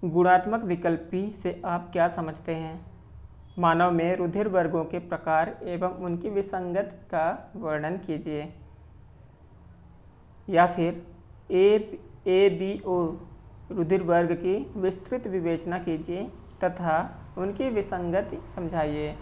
गुणात्मक विकल्पी से आप क्या समझते हैं? मानव में रुधिर वर्गों के प्रकार एवं उनकी विसंगत का वर्णन कीजिए। या फिर ए बी ओ रुधिर वर्ग की विस्तृत विवेचना कीजिए तथा उनकी विसंगति समझाइए।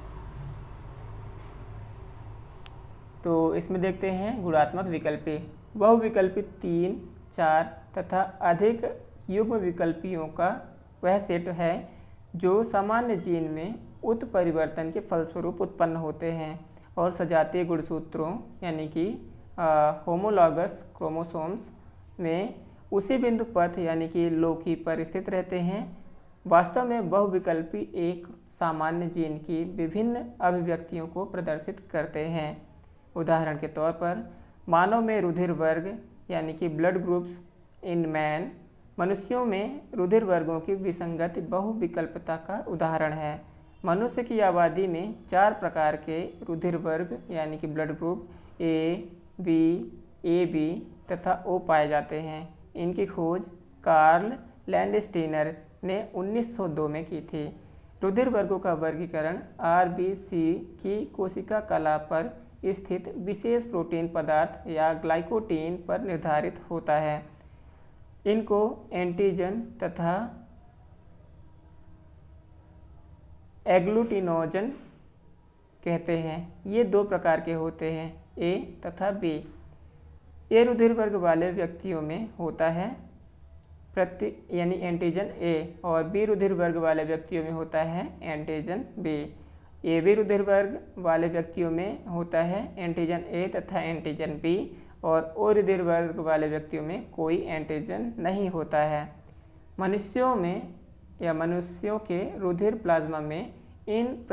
तो इसमें देखते हैं गुणात्मक विकल्पी। बहुविकल्पी 3, 4 तथा अधिक युग्म विकल्पियों का वह सेट है जो सामान्य जीन में उत्परिवर्तन के फलस्वरूप उत्पन्न होते हैं और सजातीय गुणसूत्रों यानी कि होमोलॉगस क्रोमोसोम्स में उसी बिंदु पथ यानी कि लोकी पर स्थित रहते हैं। वास्तव में बहुविकल्पी एक सामान्य जीन की विभिन्न अभिव्यक्तियों को प्रदर्शित करते हैं। उदाहरण के तौर पर मानव में रुधिर वर्ग यानी कि ब्लड ग्रुप्स इन मैन मनुष्यों में रुधिर वर्गों की विसंगति बहुविकल्पता का उदाहरण है। मनुष्य की आबादी में 4 प्रकार के रुधिर वर्ग यानी कि blood group A, B, A B तथा ओ पाए जाते हैं। इनकी खोज कार्ल लैंडस्टीनर ने 1902 में की थी। रुधिर वर्गों का वर्गीकरण RBC की कोशिका कला पर स्थित विशेष प्रोटीन पदार्थ या ग्लाइकोटीन पर निर्धारित होता है। इनको एंटीजन तथा एग्लूटिनोजन कहते हैं। ये 2 प्रकार के होते हैं, ए तथा बी। ए रुधिर वर्ग वाले व्यक्तियों में होता है यानी एंटीजन ए और बी रुधिर वर्ग वाले व्यक्तियों में होता है एंटीजन बी। ए बी रुधिर वर्ग वाले व्यक्तियों में होता है एंटीजन ए तथा एंटीजन बी और ओ रुधिर वर्ग वाले व्यक्तियों में कोई एंटीजन नहीं होता है। मनुष्यों में या मनुष्यों के रुधिर प्लाज्मा में इन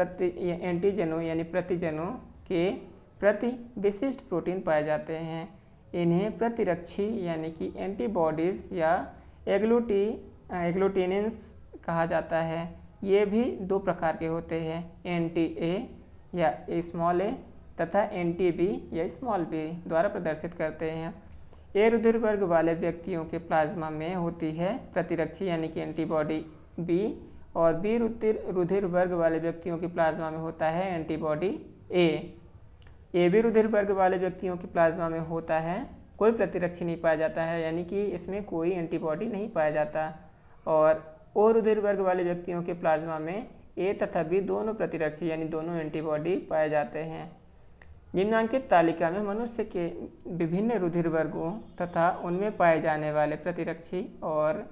एंटीजनों यानी प्रतिजनों के प्रति विशिष्ट प्रोटीन पाए जाते हैं। इन्हें प्रतिरक्षी यानी कि एंटीबॉडीज़ या एग्लूटिनेंस कहा जाता है। ये भी 2 प्रकार के होते हैं, एंटी ए या स्मॉल ए तथा एंटी बी या स्मॉल बी द्वारा प्रदर्शित करते हैं। ए रुधिर वर्ग वाले व्यक्तियों के प्लाज्मा में होती है प्रतिरक्षी यानी कि एंटीबॉडी बी और बी रुधिर वर्ग वाले व्यक्तियों के प्लाज्मा में होता है एंटीबॉडी ए बी रुधिर वर्ग वाले व्यक्तियों के प्लाज्मा में होता है कोई प्रतिरक्षी नहीं पाया जाता है यानी कि इसमें कोई एंटीबॉडी नहीं पाया जाता। और ओ रुधिर वर्ग वाले व्यक्तियों के प्लाज्मा में ए तथा बी दोनों प्रतिरक्षी यानी दोनों एंटीबॉडी पाए जाते हैं। निम्नांकित तालिका में मनुष्य के विभिन्न रुधिर वर्गों तथा उनमें पाए जाने वाले प्रतिरक्षी और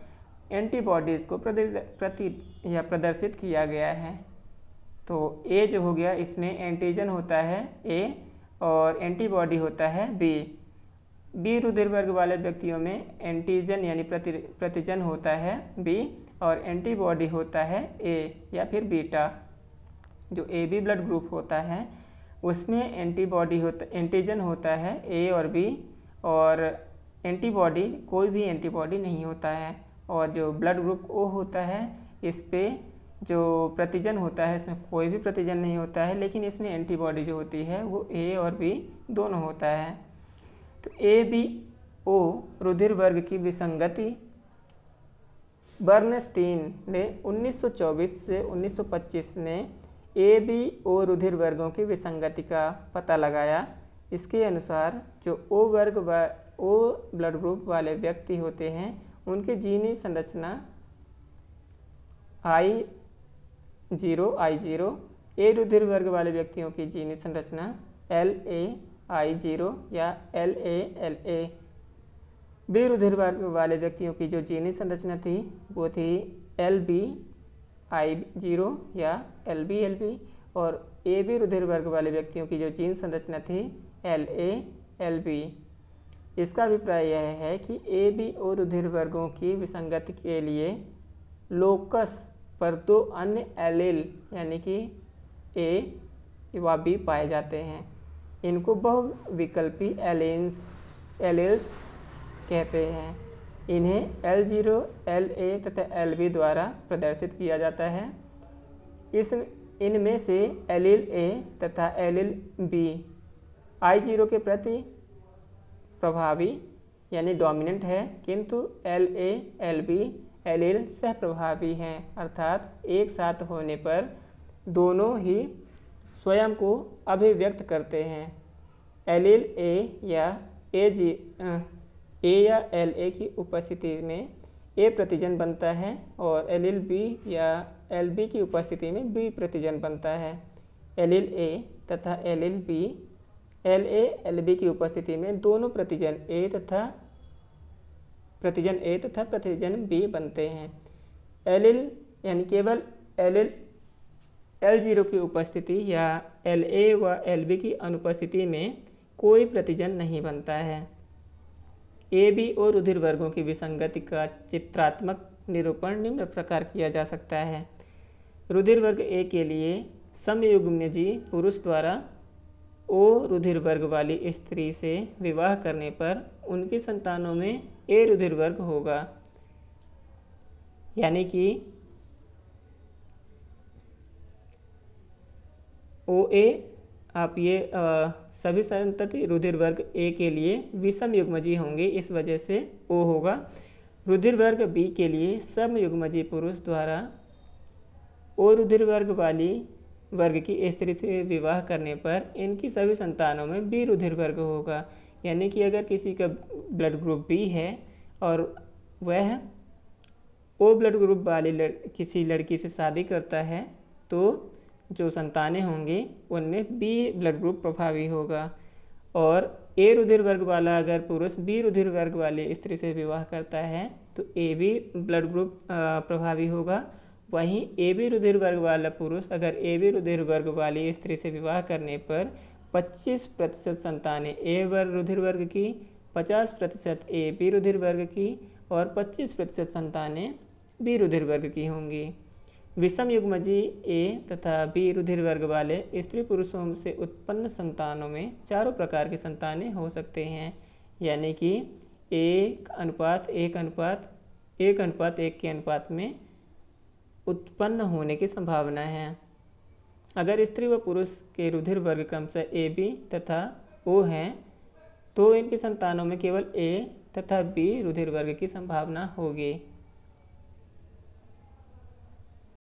एंटीबॉडीज़ को प्रदर्शित किया गया है। तो ए जो हो गया, इसमें एंटीजन होता है ए और एंटीबॉडी होता है बी रुधिर वर्ग वाले व्यक्तियों में एंटीजन यानी प्रतिजन होता है बी और एंटीबॉडी होता है ए या फिर बीटा। जो ए बी ब्लड ग्रुप होता है उसमें एंटीजन होता है ए और बी और एंटीबॉडी कोई भी एंटीबॉडी नहीं होता है। और जो ब्लड ग्रुप ओ होता है इस पे जो प्रतिजन होता है इसमें कोई भी प्रतिजन नहीं होता है, लेकिन इसमें एंटीबॉडी जो होती है वो ए और बी दोनों होता है। तो ए बी ओ रुधिर वर्ग की विसंगति बर्नस्टीन ने 1924 से 1925 ने ए बी ओ रुधिर वर्गों की विसंगति का पता लगाया। इसके अनुसार जो ओ ब्लड ग्रुप वाले व्यक्ति होते हैं उनकी जीनी संरचना I0 ए रुधिर वर्ग वाले व्यक्तियों की जीनी संरचना LA-I0 या LA-LA। बी रुधिर वर्ग वाले व्यक्तियों की जो जीनी संरचना थी वो थी LB-I0 या LB-LB और ए बी रुधिर वर्ग वाले व्यक्तियों की जो जीन संरचना थी LA-LB। इसका अभिप्राय यह है कि ए बी ओ रुधिर वर्गों की विसंगति के लिए लोकस पर 2 अन्य एलील यानी कि ए व बी पाए जाते हैं। इनको बहुविकल्पी एलील्स कहते हैं। इन्हें L0, LA तथा LB द्वारा प्रदर्शित किया जाता है। इनमें से एलील ए तथा एलील बी I0 के प्रति प्रभावी यानी डोमिनेंट है, किंतु LA, LB एलील सहप्रभावी हैं, अर्थात एक साथ होने पर दोनों ही स्वयं को अभिव्यक्त करते हैं। एलील ए या एल ए की उपस्थिति में ए प्रतिजन बनता है और एलील बी या एल बी की उपस्थिति में बी प्रतिजन बनता है। एलील ए तथा allele B L A L B की उपस्थिति में दोनों प्रतिजन ए तथा प्रतिजन बी बनते हैं। एलील यानी केवल एलील L0 की उपस्थिति या LA व LB की अनुपस्थिति में कोई प्रतिजन नहीं बनता है। AB और रुधिर वर्गों की विसंगति का चित्रात्मक निरूपण निम्न प्रकार किया जा सकता है। रुधिर वर्ग A के लिए समयुग्मजी पुरुष द्वारा O रुधिर वर्ग वाली स्त्री से विवाह करने पर उनकी संतानों में A रुधिर वर्ग होगा, यानी कि OA आप ये सभी संतति रुधिर वर्ग A के लिए विषम युग्मजी होंगे, इस वजह से O होगा। रुधिर वर्ग B के लिए समयुग्मजी पुरुष द्वारा O रुधिर वर्ग वाली वर्ग की स्त्री से विवाह करने पर इनकी सभी संतानों में B रुधिर वर्ग होगा, यानी कि अगर किसी का ब्लड ग्रुप B है और वह O ब्लड ग्रुप वाली किसी लड़की से शादी करता है तो जो संतानें होंगी उनमें बी ब्लड ग्रुप प्रभावी होगा। और ए रुधिर वर्ग वाला अगर पुरुष बी रुधिर वर्ग वाली स्त्री से विवाह करता है तो ए बी ब्लड ग्रुप प्रभावी होगा। वहीं ए बी रुधिर वर्ग वाला पुरुष अगर ए बी रुधिर वर्ग वाली स्त्री से विवाह करने पर 25% संतानें ए वर्ग रुधिर वर्ग की, 50% ए बी रुधिर वर्ग की और 25% संतानें बी रुधिर वर्ग की होंगी। विषम युग्मजी ए तथा बी रुधिर वर्ग वाले स्त्री पुरुषों से उत्पन्न संतानों में चारों प्रकार की संतानें हो सकते हैं, यानी कि 1:1:1 के अनुपात में उत्पन्न होने की संभावना है। अगर स्त्री व पुरुष के रुधिर वर्ग क्रमशः ए बी तथा ओ हैं तो इनकी संतानों में केवल ए तथा बी रुधिर वर्ग की संभावना होगी।